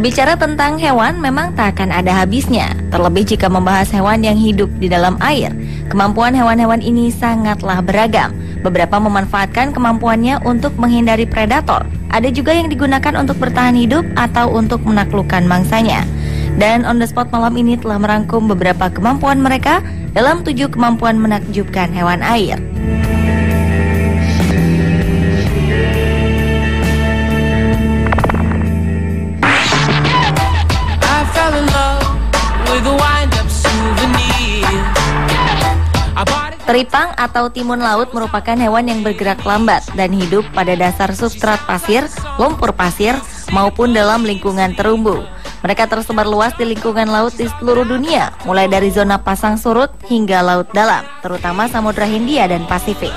Berbicara tentang hewan memang tak akan ada habisnya, terlebih jika membahas hewan yang hidup di dalam air. Kemampuan hewan-hewan ini sangatlah beragam. Beberapa memanfaatkan kemampuannya untuk menghindari predator. Ada juga yang digunakan untuk bertahan hidup atau untuk menaklukkan mangsanya. Dan On The Spot malam ini telah merangkum beberapa kemampuan mereka dalam 7 kemampuan menakjubkan hewan air. Teripang atau timun laut merupakan hewan yang bergerak lambat dan hidup pada dasar substrat pasir, lumpur pasir, maupun dalam lingkungan terumbu. Mereka tersebar luas di lingkungan laut di seluruh dunia, mulai dari zona pasang surut hingga laut dalam, terutama Samudra Hindia dan Pasifik.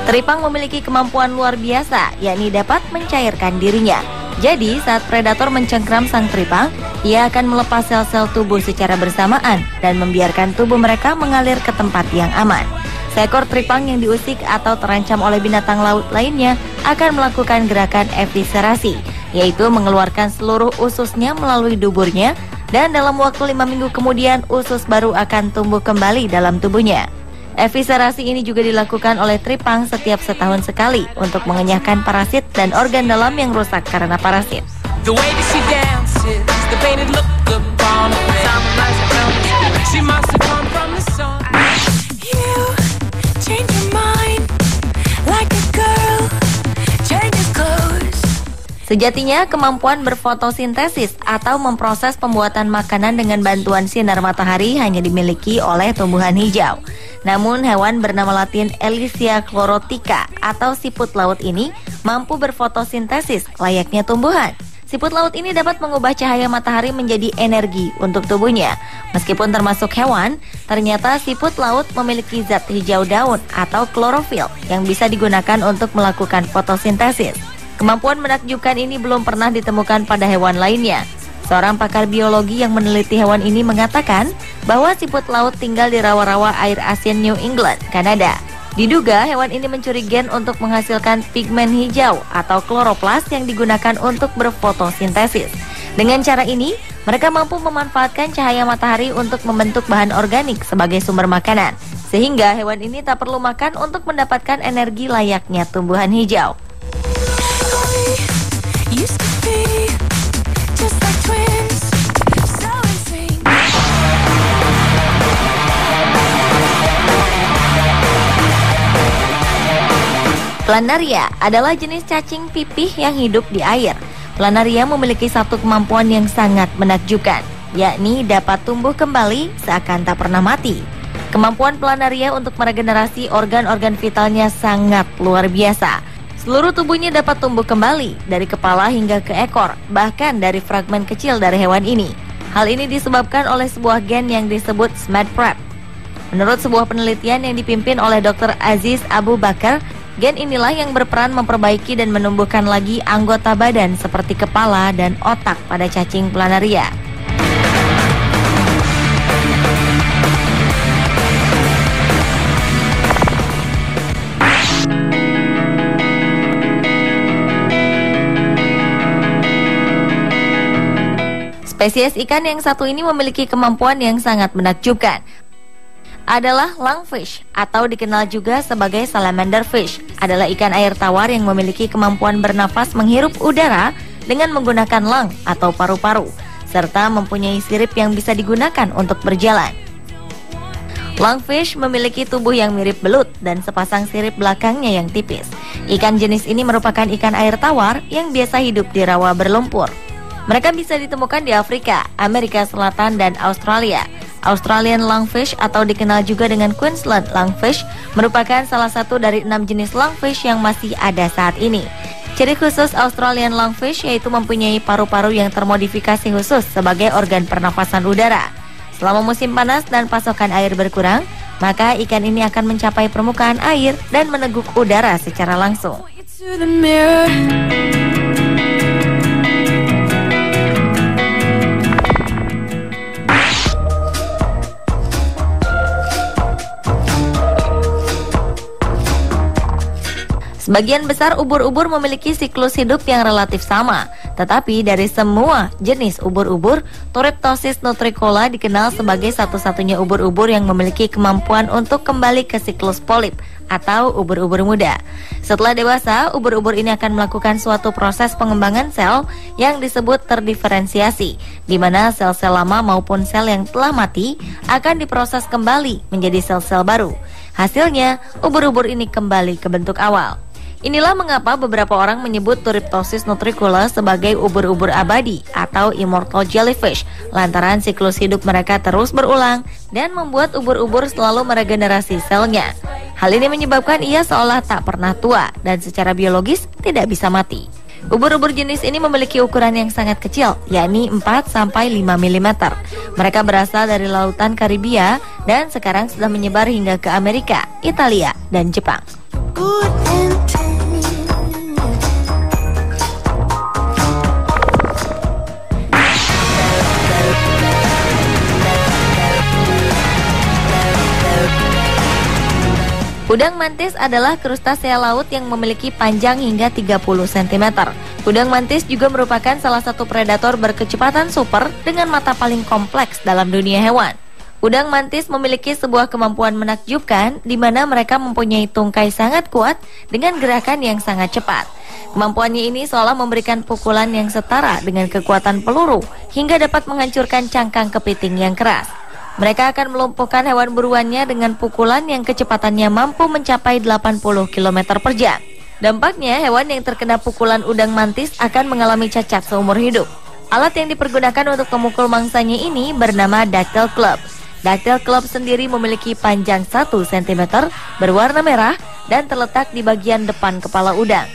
Teripang memiliki kemampuan luar biasa, yakni dapat mencairkan dirinya. Jadi, saat predator mencengkram sang teripang, ia akan melepas sel-sel tubuh secara bersamaan dan membiarkan tubuh mereka mengalir ke tempat yang aman. Seekor teripang yang diusik atau terancam oleh binatang laut lainnya akan melakukan gerakan eviscerasi, yaitu mengeluarkan seluruh ususnya melalui duburnya, dan dalam waktu 5 minggu kemudian usus baru akan tumbuh kembali dalam tubuhnya. Eviscerasi ini juga dilakukan oleh teripang setiap setahun sekali untuk mengenyahkan parasit dan organ dalam yang rusak karena parasit. Sejatinya, kemampuan berfotosintesis atau memproses pembuatan makanan dengan bantuan sinar matahari hanya dimiliki oleh tumbuhan hijau. Namun, hewan bernama latin Elysia chlorotica atau siput laut ini mampu berfotosintesis layaknya tumbuhan. Siput laut ini dapat mengubah cahaya matahari menjadi energi untuk tubuhnya. Meskipun termasuk hewan, ternyata siput laut memiliki zat hijau daun atau klorofil yang bisa digunakan untuk melakukan fotosintesis. Kemampuan menakjubkan ini belum pernah ditemukan pada hewan lainnya. Seorang pakar biologi yang meneliti hewan ini mengatakan bahwa siput laut tinggal di rawa-rawa air asin New England, Kanada. Diduga hewan ini mencuri gen untuk menghasilkan pigmen hijau atau kloroplas yang digunakan untuk berfotosintesis. Dengan cara ini, mereka mampu memanfaatkan cahaya matahari untuk membentuk bahan organik sebagai sumber makanan. Sehingga hewan ini tak perlu makan untuk mendapatkan energi layaknya tumbuhan hijau. Planaria adalah jenis cacing pipih yang hidup di air. Planaria memiliki satu kemampuan yang sangat menakjubkan, yakni dapat tumbuh kembali seakan tak pernah mati. Kemampuan planaria untuk meregenerasi organ-organ vitalnya sangat luar biasa. Seluruh tubuhnya dapat tumbuh kembali, dari kepala hingga ke ekor, bahkan dari fragmen kecil dari hewan ini. Hal ini disebabkan oleh sebuah gen yang disebut SMAD-PrEP. Menurut sebuah penelitian yang dipimpin oleh Dr. Aziz Abu Bakar, gen inilah yang berperan memperbaiki dan menumbuhkan lagi anggota badan seperti kepala dan otak pada cacing planaria. Spesies ikan yang satu ini memiliki kemampuan yang sangat menakjubkan. Adalah lungfish atau dikenal juga sebagai salamander fish. Adalah ikan air tawar yang memiliki kemampuan bernafas menghirup udara dengan menggunakan lung atau paru-paru, serta mempunyai sirip yang bisa digunakan untuk berjalan. Lungfish memiliki tubuh yang mirip belut dan sepasang sirip belakangnya yang tipis. Ikan jenis ini merupakan ikan air tawar yang biasa hidup di rawa berlumpur. Mereka bisa ditemukan di Afrika, Amerika Selatan, dan Australia. Australian lungfish atau dikenal juga dengan Queensland lungfish merupakan salah satu dari 6 jenis lungfish yang masih ada saat ini. Ciri khusus Australian lungfish yaitu mempunyai paru-paru yang termodifikasi khusus sebagai organ pernafasan udara. Selama musim panas dan pasokan air berkurang, maka ikan ini akan mencapai permukaan air dan meneguk udara secara langsung. Sebagian besar ubur-ubur memiliki siklus hidup yang relatif sama. Tetapi dari semua jenis ubur-ubur, Turiptosis nutricola dikenal sebagai satu-satunya ubur-ubur yang memiliki kemampuan untuk kembali ke siklus polip atau ubur-ubur muda. Setelah dewasa, ubur-ubur ini akan melakukan suatu proses pengembangan sel yang disebut terdiferensiasi, di mana sel-sel lama maupun sel yang telah mati akan diproses kembali menjadi sel-sel baru. Hasilnya, ubur-ubur ini kembali ke bentuk awal. Inilah mengapa beberapa orang menyebut Turiptosis nutricola sebagai ubur-ubur abadi atau immortal jellyfish, lantaran siklus hidup mereka terus berulang dan membuat ubur-ubur selalu meregenerasi selnya. Hal ini menyebabkan ia seolah tak pernah tua dan secara biologis tidak bisa mati. Ubur-ubur jenis ini memiliki ukuran yang sangat kecil, yakni 4-5 mm. Mereka berasal dari lautan Karibia dan sekarang sudah menyebar hingga ke Amerika, Italia, dan Jepang. Udang mantis adalah krustasea laut yang memiliki panjang hingga 30 cm. Udang mantis juga merupakan salah satu predator berkecepatan super dengan mata paling kompleks dalam dunia hewan. Udang mantis memiliki sebuah kemampuan menakjubkan di mana mereka mempunyai tungkai sangat kuat dengan gerakan yang sangat cepat. Kemampuannya ini seolah memberikan pukulan yang setara dengan kekuatan peluru hingga dapat menghancurkan cangkang kepiting yang keras. Mereka akan melumpuhkan hewan buruannya dengan pukulan yang kecepatannya mampu mencapai 80 km per jam. Dampaknya, hewan yang terkena pukulan udang mantis akan mengalami cacat seumur hidup. Alat yang dipergunakan untuk memukul mangsanya ini bernama ducktail club. Ducktail club sendiri memiliki panjang 1 cm, berwarna merah, dan terletak di bagian depan kepala udang.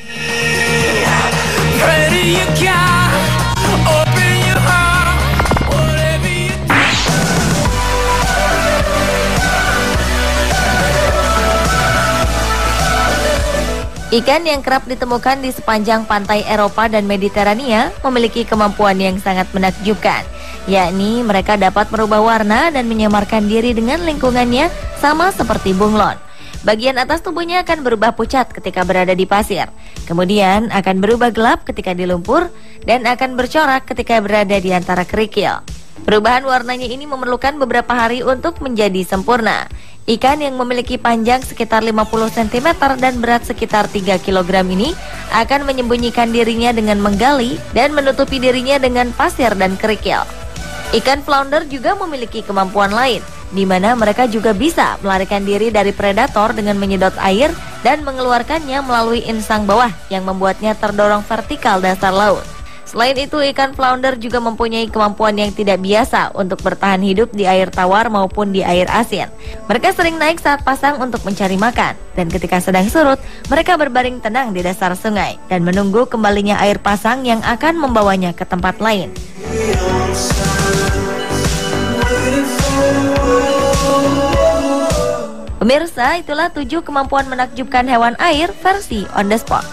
Ikan yang kerap ditemukan di sepanjang pantai Eropa dan Mediterania memiliki kemampuan yang sangat menakjubkan, yakni mereka dapat merubah warna dan menyamarkan diri dengan lingkungannya sama seperti bunglon. Bagian atas tubuhnya akan berubah pucat ketika berada di pasir, kemudian akan berubah gelap ketika di lumpur, dan akan bercorak ketika berada di antara kerikil. Perubahan warnanya ini memerlukan beberapa hari untuk menjadi sempurna. Ikan yang memiliki panjang sekitar 50 cm dan berat sekitar 3 kg ini akan menyembunyikan dirinya dengan menggali dan menutupi dirinya dengan pasir dan kerikil. Ikan flounder juga memiliki kemampuan lain, di mana mereka juga bisa melarikan diri dari predator dengan menyedot air dan mengeluarkannya melalui insang bawah yang membuatnya terdorong vertikal dasar laut. Selain itu, ikan flounder juga mempunyai kemampuan yang tidak biasa untuk bertahan hidup di air tawar maupun di air asin. Mereka sering naik saat pasang untuk mencari makan, dan ketika sedang surut, mereka berbaring tenang di dasar sungai dan menunggu kembalinya air pasang yang akan membawanya ke tempat lain. Pemirsa, itulah 7 kemampuan menakjubkan hewan air versi On The Spot.